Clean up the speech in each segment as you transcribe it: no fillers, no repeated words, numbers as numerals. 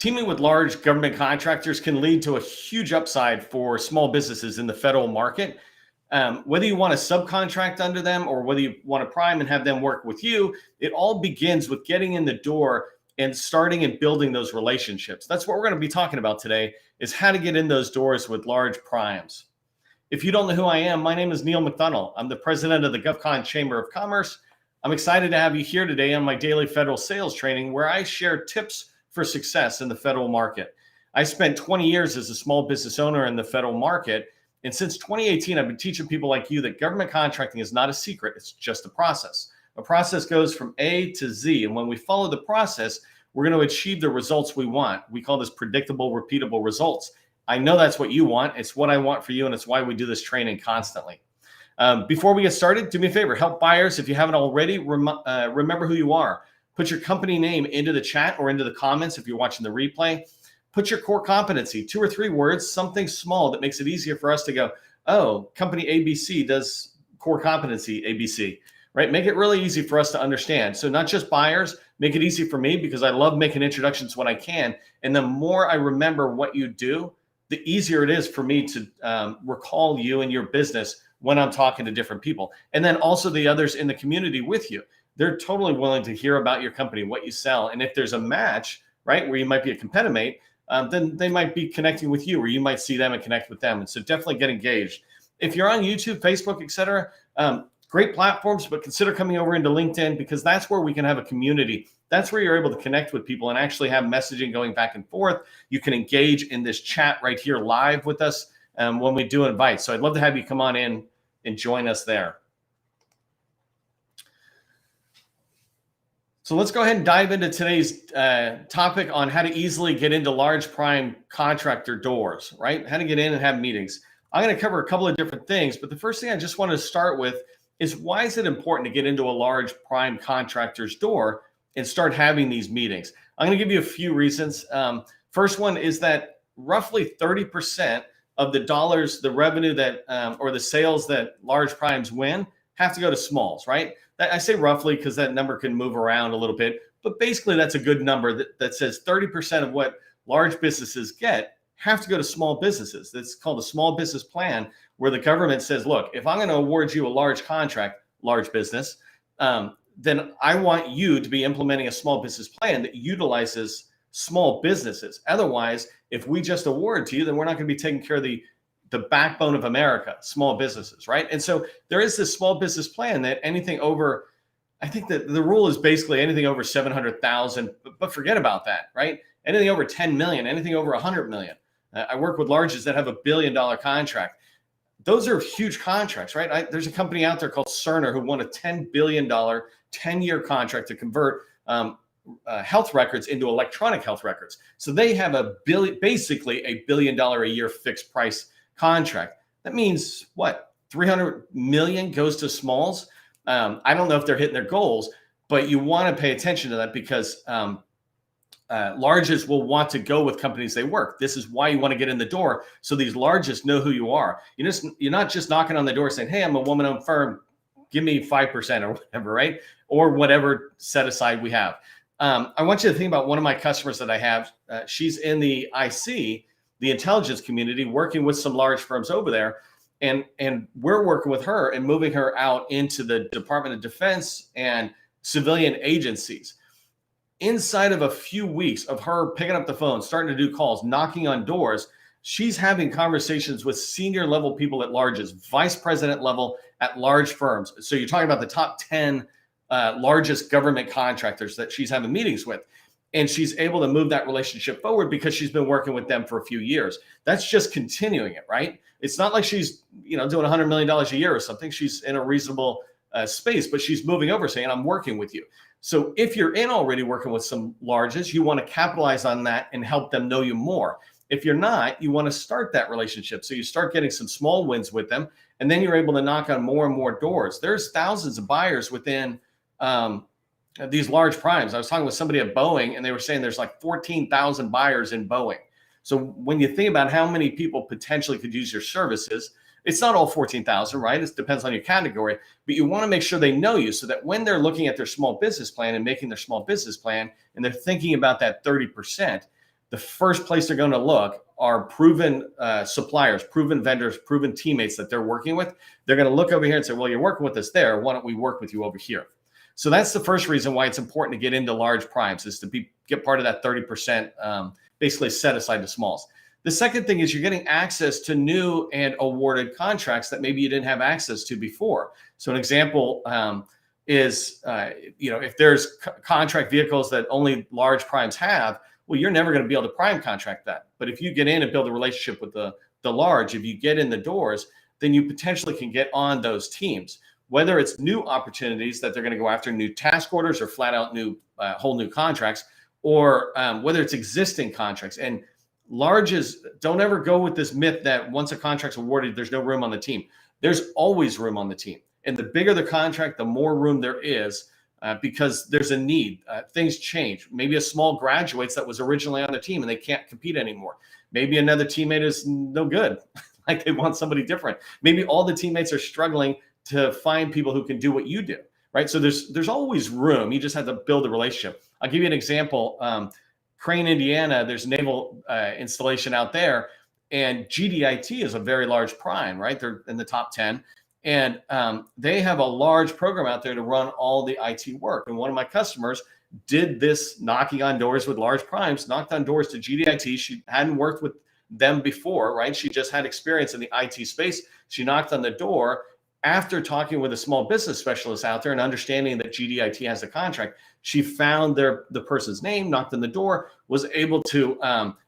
Teaming with large government contractors can lead to a huge upside for small businesses in the federal market. Whether you want to subcontract under them or whether you want to prime and have them work with you, it all begins with getting in the door and starting and building those relationships. That's what we're going to be talking about today, is how to get in those doors with large primes. If you don't know who I am, my name is Neil McDonnell. I'm the president of the GovCon Chamber of Commerce. I'm excited to have you here today on my daily federal sales training, where I share tips for success in the federal market. I spent 20 years as a small business owner in the federal market. And since 2018, I've been teaching people like you that government contracting is not a secret. It's just a process. A process goes from A to Z. And when we follow the process, we're going to achieve the results we want. We call this predictable, repeatable results. I know that's what you want. It's what I want for you. And it's why we do this training constantly. Before we get started, do me a favor, help buyers. If you haven't already, remember who you are. Put your company name into the chat or into the comments if you're watching the replay. Put your core competency, 2 or 3 words, something small that makes it easier for us to go, oh, company ABC does core competency ABC, right? Make it really easy for us to understand. So not just buyers, make it easy for me because I love making introductions when I can. And the more I remember what you do, the easier it is for me to recall you and your business when I'm talking to different people. And then also the others in the community with you. They're totally willing to hear about your company, what you sell. And if there's a match, right, where you might be a competitor, then they might be connecting with you, or you might see them and connect with them. And so definitely get engaged. If you're on YouTube, Facebook, etc., great platforms, but consider coming over into LinkedIn, because that's where we can have a community. That's where you're able to connect with people and actually have messaging going back and forth. You can engage in this chat right here live with us when we do invite. So I'd love to have you come on in and join us there. So let's go ahead and dive into today's topic on how to easily get into large prime contractor doors, right? How to get in and have meetings. I'm going to cover a couple of different things, but the first thing I just want to start with is, why is it important to get into a large prime contractor's door and start having these meetings? I'm going to give you a few reasons. First one is that roughly 30% of the dollars, the revenue that, or the sales that large primes win have to go to smalls, right? I say roughly because that number can move around a little bit, but basically that's a good number that says 30% of what large businesses get have to go to small businesses. That's called a small business plan, where the government says, look, if I'm going to award you a large contract, large business, then I want you to be implementing a small business plan that utilizes small businesses. Otherwise, if we just award to you, then we're not going to be taking care of the backbone of America, small businesses, right? And so there is this small business plan that anything over, I think that the rule is basically anything over 700,000, but forget about that, right? Anything over 10 million, anything over 100 million. I work with larges that have $1 billion contract. Those are huge contracts, right? There's a company out there called Cerner who won a $10 billion 10-year contract to convert health records into electronic health records. So they have basically $1 billion a year fixed price contract. That means what? 300 million goes to smalls. I don't know if they're hitting their goals, but you want to pay attention to that, because larges will want to go with companies they work. This is why you want to get in the door, so these larges know who you are. You're not just knocking on the door saying, hey, I'm a woman-owned firm, give me 5% or whatever, right? Or whatever set aside we have. I want you to think about one of my customers that I have. She's in the IC, the intelligence community, working with some large firms over there. And we're working with her and moving her out into the Department of Defense and civilian agencies. Inside of a few weeks of her picking up the phone, starting to do calls, knocking on doors, she's having conversations with senior level people at larges, vice president level at large firms. So you're talking about the top 10 largest government contractors that she's having meetings with. And she's able to move that relationship forward because she's been working with them for a few years. That's just continuing it, right? It's not like she's, doing $100 million a year or something. She's in a reasonable space, but she's moving over saying, I'm working with you. So if you're already working with some larges, you want to capitalize on that and help them know you more. If you're not, you want to start that relationship. So you start getting some small wins with them, and then you're able to knock on more and more doors. There's thousands of buyers within these large primes. I was talking with somebody at Boeing, and they were saying there's like 14,000 buyers in Boeing. So when you think about how many people potentially could use your services, it's not all 14,000, right? It depends on your category, but you want to make sure they know you, so that when they're looking at their small business plan and making their small business plan, and they're thinking about that 30%, the first place they're going to look are proven suppliers, proven vendors, proven teammates that they're working with. They're going to look over here and say, well, you're working with us there. Why don't we work with you over here? So that's the first reason why it's important to get into large primes, is to get part of that 30%, basically set aside to smalls. The second thing is you're getting access to new and awarded contracts that maybe you didn't have access to before. So an example is, if there's contract vehicles that only large primes have, well, you're never going to be able to prime contract that. But if you get in and build a relationship with the large, if you get in the doors, then you potentially can get on those teams, whether it's new opportunities that they're going to go after, new task orders, or flat out new, whole new contracts, or whether it's existing contracts. And larges, don't ever go with this myth that once a contract's awarded, there's no room on the team. There's always room on the team. And the bigger the contract, the more room there is, because there's a need. Things change. Maybe a small graduates that was originally on the team and they can't compete anymore. Maybe another teammate is no good, like they want somebody different. Maybe all the teammates are struggling to find people who can do what you do, right? So there's always room. You just have to build a relationship. I'll give you an example. Crane, Indiana, there's a naval installation out there, and GDIT is a very large prime, right? They're in the top 10. And they have a large program out there to run all the IT work. And one of my customers did this, knocking on doors with large primes, knocked on doors to GDIT. She hadn't worked with them before, right? She just had experience in the IT space. She knocked on the door. After talking with a small business specialist out there and understanding that GDIT has a contract, she found the person's name, knocked on the door, was able to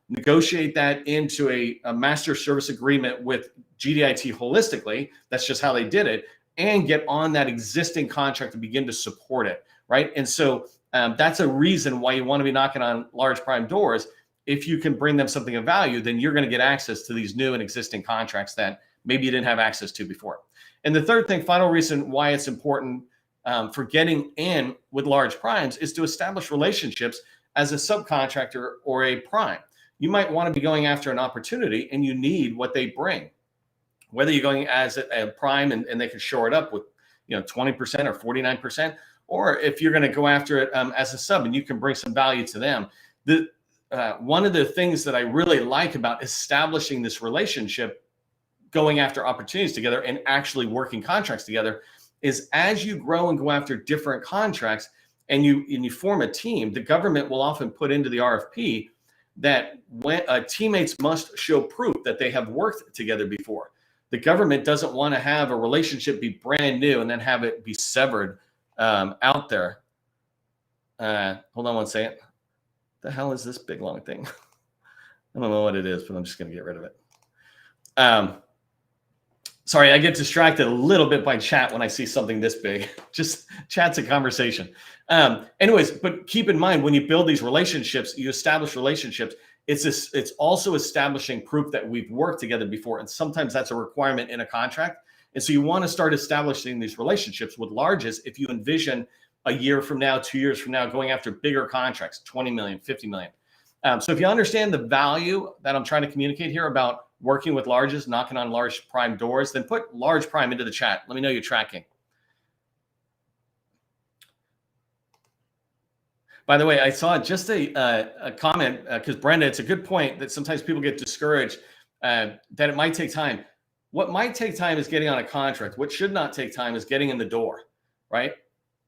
negotiate that into a master service agreement with GDIT holistically. That's just how they did it, and get on that existing contract to begin to support it, right? And so that's a reason why you want to be knocking on large prime doors. If you can bring them something of value, then you're going to get access to these new and existing contracts that maybe you didn't have access to before. And the third thing, final reason why it's important for getting in with large primes, is to establish relationships as a subcontractor or a prime. You might want to be going after an opportunity and you need what they bring. Whether you're going as a prime and they can shore it up with 20% or 49%, or if you're going to go after it as a sub and you can bring some value to them. One of the things that I really like about establishing this relationship, going after opportunities together and actually working contracts together, is as you grow and go after different contracts and you form a team, the government will often put into the RFP that when teammates must show proof that they have worked together before. The government doesn't want to have a relationship be brand new and then have it be severed out there. Hold on one second. The hell is this big long thing? I don't know what it is, but I'm just going to get rid of it. Sorry, I get distracted a little bit by chat when I see something this big. Just chat's a conversation. Anyways, but keep in mind, when you build these relationships, you establish relationships, it's also establishing proof that we've worked together before. And sometimes that's a requirement in a contract. And so you want to start establishing these relationships with larges if you envision a year from now, 2 years from now, going after bigger contracts, 20 million, 50 million. So if you understand the value that I'm trying to communicate here about working with larges, knocking on large prime doors, then put large prime into the chat. Let me know you're tracking. By the way, I saw just a comment, because Brenda, it's a good point that sometimes people get discouraged that it might take time. What might take time is getting on a contract. What should not take time is getting in the door, right?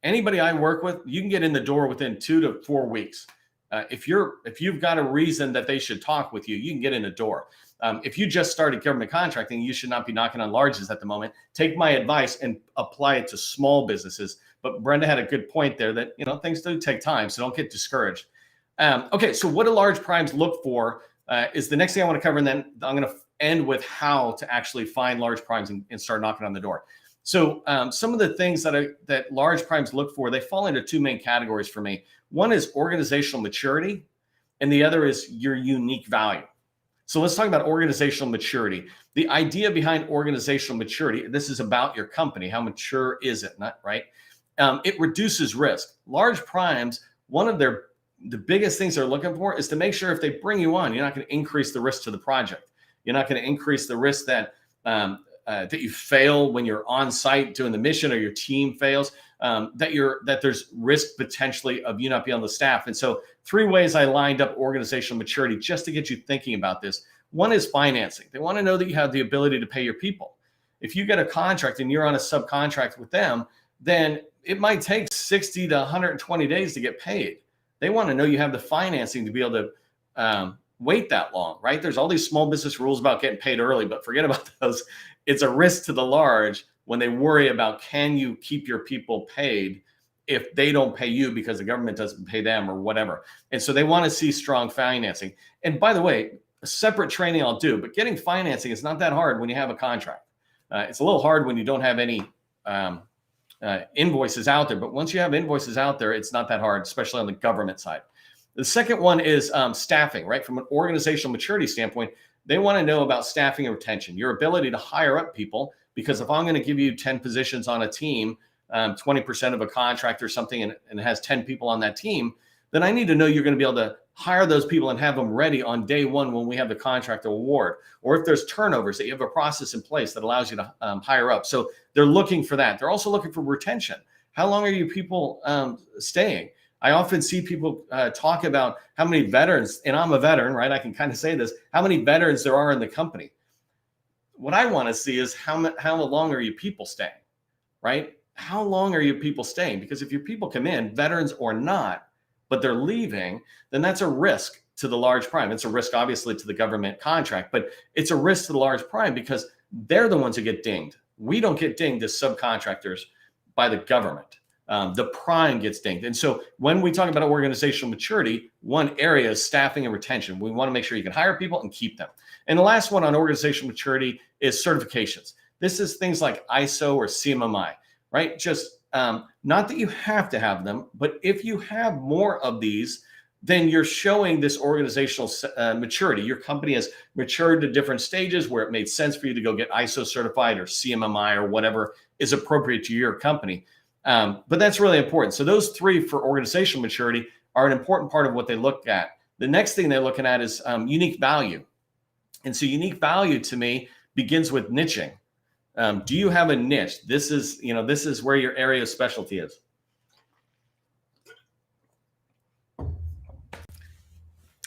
Anybody I work with, you can get in the door within 2 to 4 weeks. If you've got a reason that they should talk with you, you can get in the door. If you just started government contracting, you should not be knocking on larges at the moment. Take my advice and apply it to small businesses. But Brenda had a good point there that, things do take time, so don't get discouraged. Okay, so what do large primes look for is the next thing I want to cover, and then I'm going to end with how to actually find large primes and start knocking on the door. So some of the things that large primes look for, they fall into 2 main categories for me. One is organizational maturity, and the other is your unique value. So let's talk about organizational maturity. The idea behind organizational maturity, this is about your company. How mature is it, not right? It reduces risk. Large primes, one of the biggest things they're looking for is to make sure if they bring you on, you're not going to increase the risk to the project. You're not going to increase the risk that you fail when you're on site doing the mission, or your team fails. that there's risk potentially of you not being able to staff. And so 3 ways I lined up organizational maturity just to get you thinking about this. One is financing. They want to know that you have the ability to pay your people. If you get a contract and you're on a subcontract with them, then it might take 60 to 120 days to get paid. They want to know you have the financing to be able to wait that long, right? There's all these small business rules about getting paid early, but forget about those. It's a risk to the large when they worry about, can you keep your people paid if they don't pay you because the government doesn't pay them or whatever. And so they want to see strong financing. And by the way, a separate training I'll do, but getting financing is not that hard when you have a contract. It's a little hard when you don't have any invoices out there, but once you have invoices out there, it's not that hard, especially on the government side. The second one is staffing, right? From an organizational maturity standpoint, they want to know about staffing and retention, your ability to hire up people, because if I'm going to give you 10 positions on a team, 20% of a contract or something, and it has 10 people on that team, then I need to know you're going to be able to hire those people and have them ready on day one when we have the contract award. Or if there's turnovers, that you have a process in place that allows you to hire up. So they're looking for that. They're also looking for retention. How long are you people staying? I often see people talk about how many veterans, and I'm a veteran, right? I can kind of say this, how many veterans there are in the company. What I want to see is how long are you people staying, right? How long are your people staying? Because if your people come in, veterans or not, but they're leaving, then that's a risk to the large prime. It's a risk, obviously, to the government contract, but it's a risk to the large prime because they're the ones who get dinged. We don't get dinged as subcontractors by the government. The prime gets dinged. And so when we talk about organizational maturity, one area is staffing and retention. We want to make sure you can hire people and keep them. And the last one on organizational maturity is certifications. This is things like ISO or CMMI, right? Just not that you have to have them, but if you have more of these, then you're showing this organizational maturity. Your company has matured to different stages where it made sense for you to go get ISO certified or CMMI or whatever is appropriate to your company. But that's really important. So those 3 for organizational maturity are an important part of what they look at. The next thing they're looking at is unique value. And so unique value to me begins with niching. Do you have a niche? This is where your area of specialty is.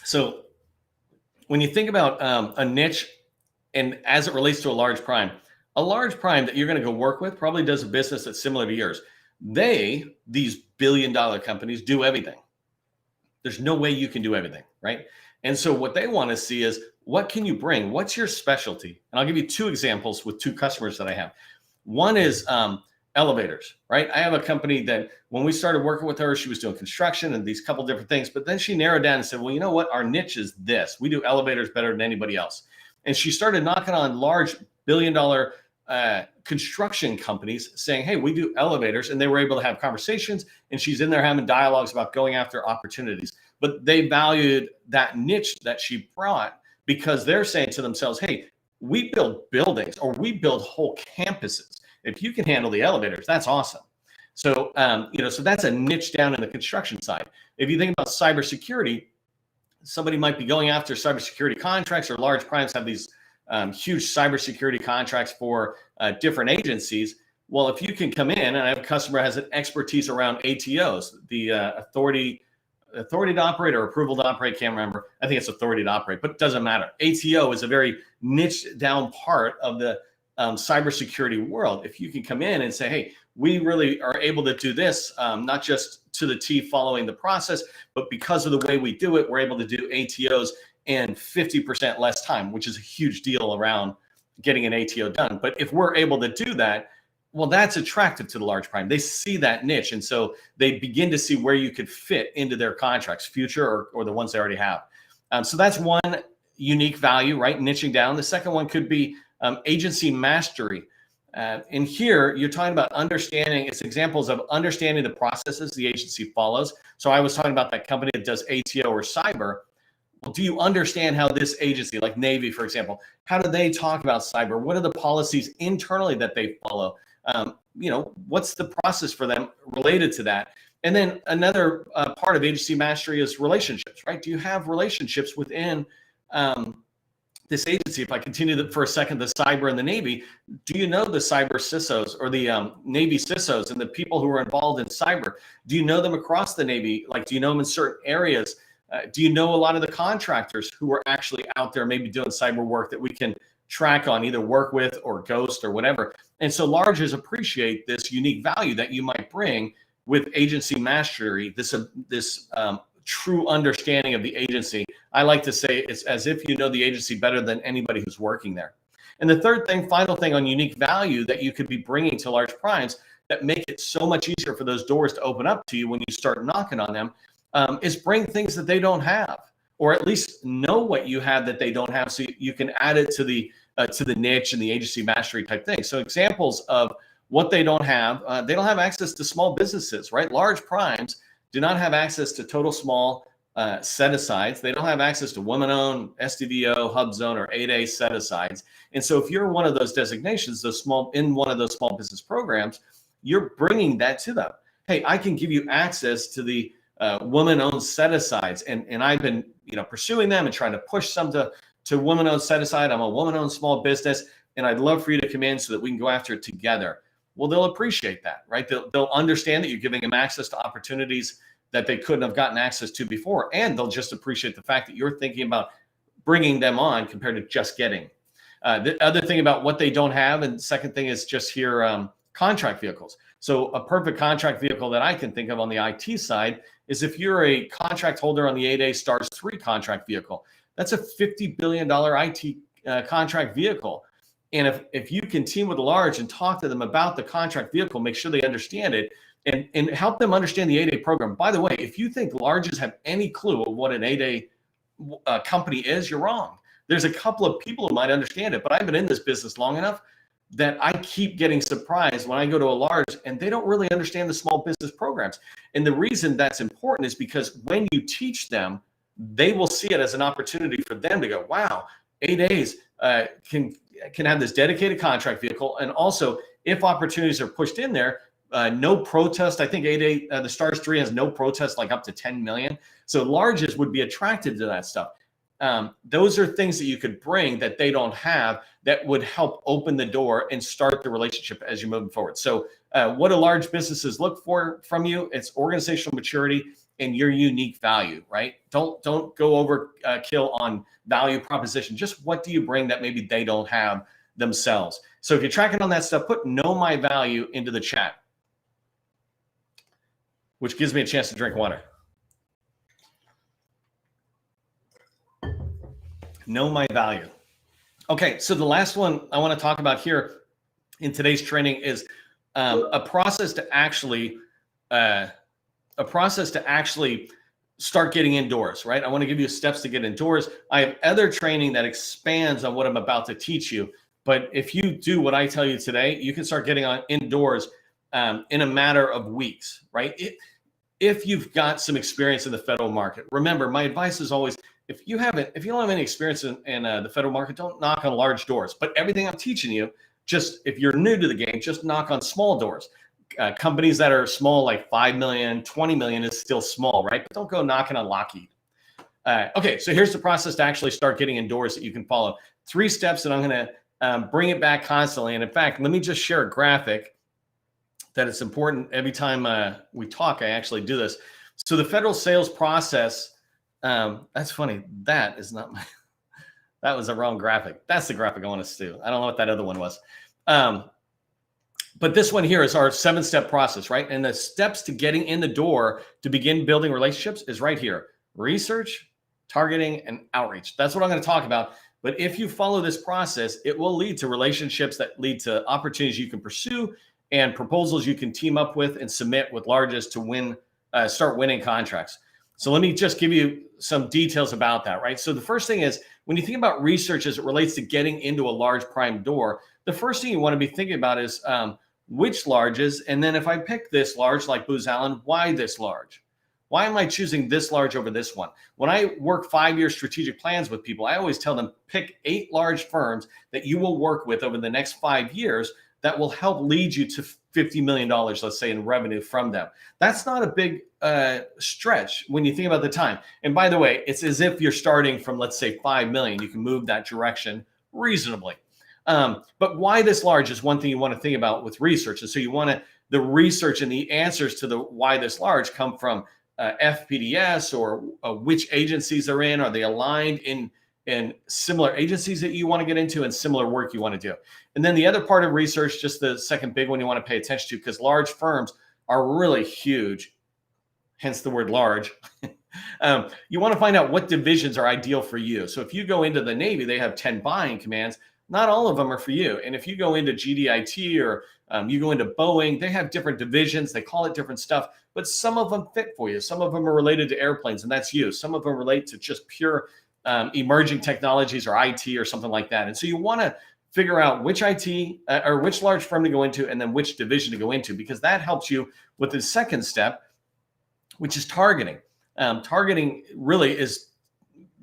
So when you think about a niche and as it relates to a large prime that you're going to go work with probably does a business that's similar to yours. These billion-dollar companies do everything. There's no way you can do everything, right? And so what they want to see is, what can you bring? What's your specialty? And I'll give you 2 examples with 2 customers that I have. One is elevators, right? I have a company that when we started working with her, she was doing construction and these couple different things, but then she narrowed down and said, well, you know what? Our niche is this. We do elevators better than anybody else. And she started knocking on large billion-dollar construction companies saying, hey, we do elevators. And they were able to have conversations, and she's in there having dialogues about going after opportunities. But they valued that niche that she brought because they're saying to themselves, hey, we build buildings or we build whole campuses. If you can handle the elevators, that's awesome. So, so that's a niche down in the construction side. If you think about cybersecurity, somebody might be going after cybersecurity contracts, or large primes have these huge cybersecurity contracts for different agencies. Well, if you can come in, and I have a customer who has an expertise around ATOs, the authority to operate or approval to operate, can't remember. I think it's authority to operate, but it doesn't matter. ATO is a very niche down part of the cybersecurity world. If you can come in and say, hey, we really are able to do this, not just to the T following the process, but because of the way we do it, we're able to do ATOs in 50% less time, which is a huge deal around getting an ATO done. But if we're able to do that, well, that's attractive to the large prime. They see that niche. And so they begin to see where you could fit into their contracts, future or the ones they already have. So that's one unique value, right? Niching down. The second one could be agency mastery. And here you're talking about understanding, it's examples of understanding the processes the agency follows. So I was talking about that company that does ATO or cyber. Well, do you understand how this agency, like Navy, for example, how do they talk about cyber? What are the policies internally that they follow? What's the process for them related to that? And then another part of agency mastery is relationships, right? Do you have relationships within this agency, if I continue for a second, the cyber and the Navy, do you know the cyber CISOs or the Navy CISOs and the people who are involved in cyber? Do you know them across the Navy? Like, do you know them in certain areas? Do you know a lot of the contractors who are actually out there maybe doing cyber work that we can track on, either work with or ghost or whatever? And so larges appreciate this unique value that you might bring with agency mastery, this true understanding of the agency. I like to say it's as if you know the agency better than anybody who's working there. And the third thing, final thing on unique value that you could be bringing to large primes that make it so much easier for those doors to open up to you when you start knocking on them, is bring things that they don't have, or at least know what you have that they don't have, so you can add it to the niche and the agency mastery type thing. So examples of what they don't have access to small businesses, right? Large primes do not have access to total small set-asides. They don't have access to women-owned, SDVO, HubZone, or 8A set-asides. And so if you're one of those designations, in one of those small business programs, you're bringing that to them. Hey, I can give you access to the women-owned set-asides, and I've been pursuing them and trying to push some to women-owned set-aside. I'm a woman-owned small business, and I'd love for you to come in so that we can go after it together. Well, they'll appreciate that, right? They'll understand that you're giving them access to opportunities that they couldn't have gotten access to before, and they'll just appreciate the fact that you're thinking about bringing them on compared to just getting. The other thing about what they don't have, and the second thing is just here, contract vehicles. So a perfect contract vehicle that I can think of on the IT side is if you're a contract holder on the 8A Stars 3 contract vehicle. That's a $50 billion IT contract vehicle. And if you can team with a large and talk to them about the contract vehicle, make sure they understand it, and help them understand the 8A program. By the way, if you think larges have any clue of what an 8A company is, you're wrong. There's a couple of people who might understand it, but I've been in this business long enough that I keep getting surprised when I go to a large and they don't really understand the small business programs. And the reason that's important is because when you teach them, they will see it as an opportunity for them to go, wow, 8As can have this dedicated contract vehicle. And also, if opportunities are pushed in there, no protest. I think 8A, the Stars 3 has no protest, like up to 10 million. So larges would be attracted to that stuff. Those are things that you could bring that they don't have that would help open the door and start the relationship as you're moving forward. So what do large businesses look for from you? It's organizational maturity and your unique value, right? Don't go over kill on value proposition. Just what do you bring that maybe they don't have themselves? So if you're tracking on that stuff, put know my value into the chat, which gives me a chance to drink water. Know my value. Okay, so the last one I want to talk about here in today's training is a process to actually start getting indoors, right? I want to give you steps to get indoors. I have other training that expands on what I'm about to teach you. But if you do what I tell you today, you can start getting on indoors in a matter of weeks, right? If you've got some experience in the federal market. Remember, my advice is always, if you don't have any experience in the federal market, don't knock on large doors. But everything I'm teaching you, just if you're new to the game, just knock on small doors. Companies that are small, like 5 million, 20 million is still small, right? But don't go knocking on Lockheed. Okay, so here's the process to actually start getting indoors that you can follow. 3 steps, and I'm going to bring it back constantly. And in fact, let me just share a graphic that it's important. Every time we talk, I actually do this. So the federal sales process, that's funny. That is not my, that was a wrong graphic. That's the graphic I want us to do. I don't know what that other one was. But this one here is our 7-step process, right? And the steps to getting in the door to begin building relationships is right here. Research, targeting, and outreach. That's what I'm going to talk about. But if you follow this process, it will lead to relationships that lead to opportunities you can pursue and proposals you can team up with and submit with largest to win, start winning contracts. So let me just give you some details about that, right? So the first thing is, when you think about research as it relates to getting into a large prime door, the first thing you want to be thinking about is which larges, and then if I pick this large like Booz Allen, why this large? Why am I choosing this large over this one? When I work 5-year strategic plans with people, I always tell them pick 8 large firms that you will work with over the next 5 years that will help lead you to $50 million, let's say, in revenue from them. That's not a big stretch when you think about the time. And by the way, it's as if you're starting from, let's say, 5 million. You can move that direction reasonably. But why this large is one thing you want to think about with research. And so you want to, the research and the answers to the why this large come from FPDS or which agencies they're in. Are they aligned in similar agencies that you want to get into and similar work you want to do? And then the other part of research, just the second big one you want to pay attention to, because large firms are really huge, hence the word large. You want to find out what divisions are ideal for you. So if you go into the Navy, they have 10 buying commands. Not all of them are for you. And if you go into GDIT or you go into Boeing, they have different divisions. They call it different stuff, but some of them fit for you. Some of them are related to airplanes, and that's you. Some of them relate to just pure emerging technologies or IT or something like that. And so you want to figure out which IT or which large firm to go into and then which division to go into, because that helps you with the second step, which is targeting. Targeting really is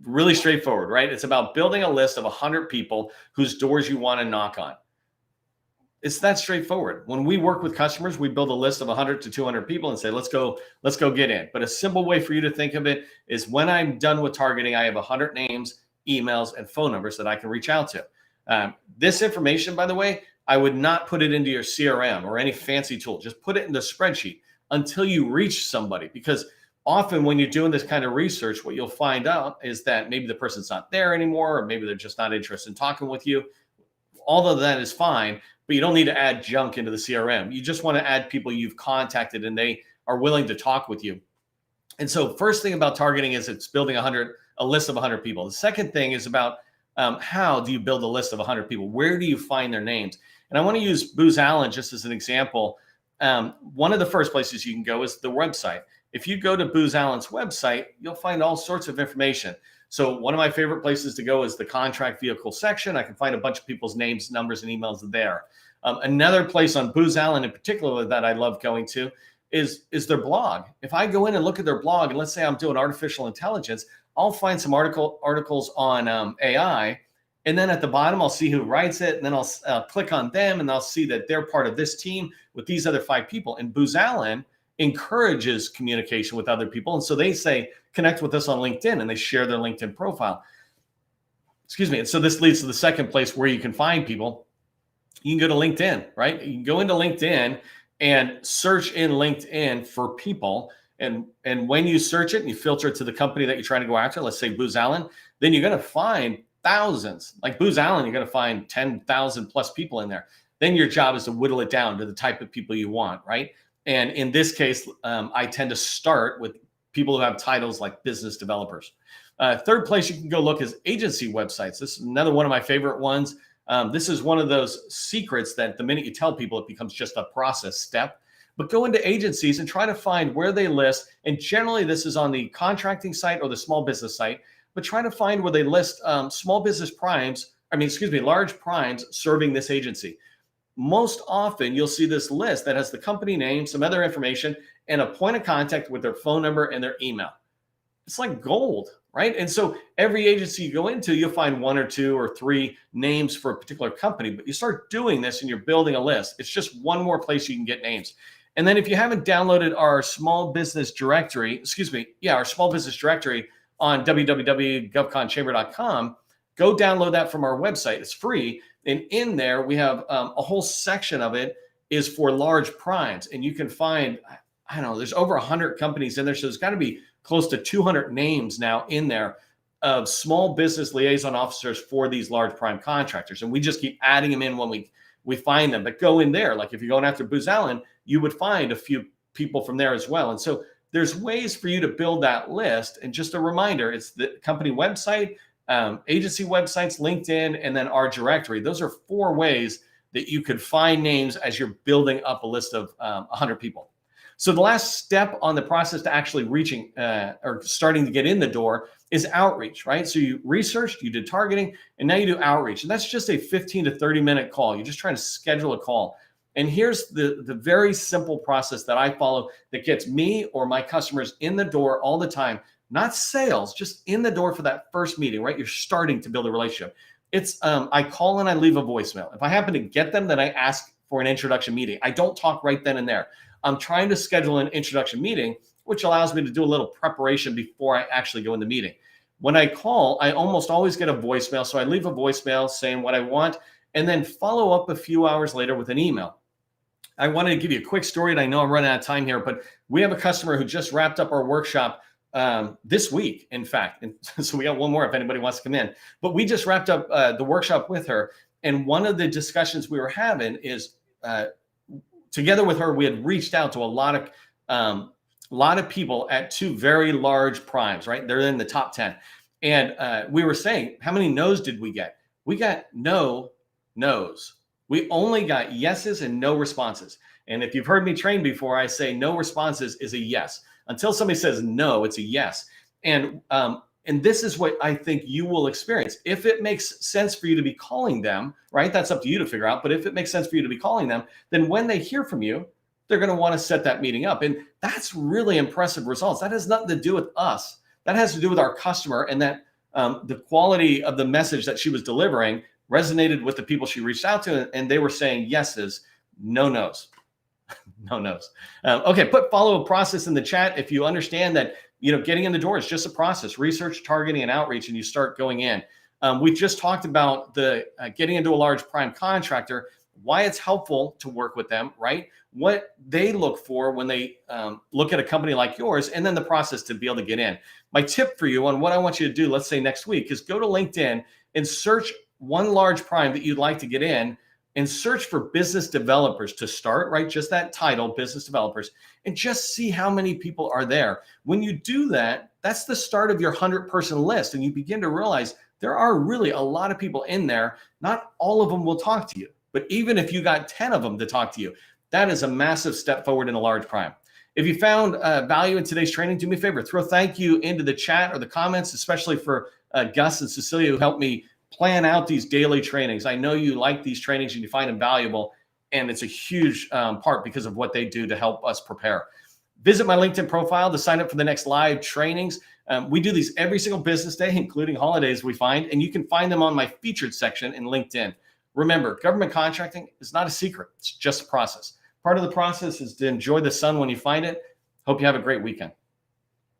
really straightforward, right? It's about building a list of 100 people whose doors you want to knock on. It's that straightforward. When we work with customers, we build a list of 100 to 200 people and say, let's go get in. But a simple way for you to think of it is when I'm done with targeting, I have 100 names, emails, and phone numbers that I can reach out to. This information, by the way, I would not put it into your CRM or any fancy tool. Just put it in the spreadsheet until you reach somebody, because often when you're doing this kind of research, what you'll find out is that maybe the person's not there anymore, or maybe they're just not interested in talking with you. All of that is fine, but you don't need to add junk into the CRM. You just want to add people you've contacted and they are willing to talk with you. And so first thing about targeting is it's building a list of 100 people. The second thing is about how do you build a list of 100 people? Where do you find their names? And I want to use Booz Allen just as an example. One of the first places you can go is the website. If you go to Booz Allen's website, you'll find all sorts of information. So one of my favorite places to go is the contract vehicle section. I can find a bunch of people's names, numbers, and emails there. Another place on Booz Allen in particular that I love going to is their blog. If I go in and look at their blog, and let's say I'm doing artificial intelligence, I'll find some articles on AI, and then at the bottom, I'll see who writes it, and then I'll click on them, and I'll see that they're part of this team with these other 5 people. And Booz Allen encourages communication with other people, and so they say, connect with us on LinkedIn, and they share their LinkedIn profile. Excuse me. And so this leads to the second place where you can find people. You can go to LinkedIn, right? You can go into LinkedIn and search in LinkedIn for people. And when you search it and you filter it to the company that you're trying to go after, let's say Booz Allen, then you're going to find thousands. Like Booz Allen, you're going to find 10,000 plus people in there. Then your job is to whittle it down to the type of people you want, right? And in this case, I tend to start with people who have titles like business developers. Third place you can go look is agency websites. This is another one of my favorite ones. This is one of those secrets that the minute you tell people, it becomes just a process step. But go into agencies and try to find where they list. And generally, this is on the contracting site or the small business site. But try to find where they list small business primes. Large primes serving this agency. Most often, you'll see this list that has the company name, some other information, and a point of contact with their phone number and their email. It's like gold, right? And so every agency you go into, you'll find 1 or 2 or 3 names for a particular company. But you start doing this and you're building a list. It's just one more place you can get names. And then if you haven't downloaded our small business directory, our small business directory on www.govconchamber.com, go download that from our website. It's free. And in there, we have a whole section of it is for large primes. And you can find, there's over 100 companies in there. So there's got to be close to 200 names now in there of small business liaison officers for these large prime contractors. And we just keep adding them in when we find them. But go in there. Like if you're going after Booz Allen, you would find a few people from there as well. And so there's ways for you to build that list. And just a reminder, it's the company website, agency websites, LinkedIn, and then our directory. Those are 4 ways that you could find names as you're building up a list of 100 people. So the last step on the process to actually reaching or starting to get in the door is outreach, right? So you researched, you did targeting, and now you do outreach. And that's just a 15 to 30 minute call. You're just trying to schedule a call. And here's the very simple process that I follow that gets me or my customers in the door all the time. Not sales, just in the door for that first meeting, right? You're starting to build a relationship. It's I call and I leave a voicemail. If I happen to get them, then I ask for an introduction meeting. I don't talk right then and there. I'm trying to schedule an introduction meeting, which allows me to do a little preparation before I actually go in the meeting. When I call, I almost always get a voicemail. So I leave a voicemail saying what I want and then follow up a few hours later with an email. I wanted to give you a quick story, and I know I'm running out of time here, but we have a customer who just wrapped up our workshop this week, in fact. And so we got one more if anybody wants to come in. But we just wrapped up the workshop with her. And one of the discussions we were having is together with her, we had reached out to a lot of people at two very large primes, right? They're in the top 10. And we were saying, how many no's did we get? We got no no's. We only got yeses and no responses. And if you've heard me train before, I say no responses is a yes. Until somebody says no, it's a yes. And this is what I think you will experience. If it makes sense for you to be calling them, right? That's up to you to figure out. But if it makes sense for you to be calling them, then when they hear from you, they're going to want to set that meeting up. And that's really impressive results. That has nothing to do with us. That has to do with our customer, and that the quality of the message that she was delivering resonated with the people she reached out to, and they were saying yeses, no nos. No nos. Okay, put follow a process in the chat if you understand that getting in the door is just a process. Research, targeting, and outreach, and you start going in. We just talked about the getting into a large prime contractor, why it's helpful to work with them, right? What they look for when they look at a company like yours, and then the process to be able to get in. My tip for you on what I want you to do, let's say next week, is go to LinkedIn and search one large prime that you'd like to get in, and search for business developers to start, right? Just that title, business developers, and just see how many people are there. When you do that, that's the start of your 100-person list. And you begin to realize there are really a lot of people in there. Not all of them will talk to you, but even if you got 10 of them to talk to you, that is a massive step forward in a large prime. If you found value in today's training, do me a favor, throw thank you into the chat or the comments, especially for Gus and Cecilia, who helped me plan out these daily trainings. I know you like these trainings and you find them valuable, and it's a huge part because of what they do to help us prepare. Visit my LinkedIn profile to sign up for the next live trainings. We do these every single business day, including holidays we find, and you can find them on my featured section in LinkedIn. Remember, government contracting is not a secret. It's just a process. Part of the process is to enjoy the sun when you find it. Hope you have a great weekend.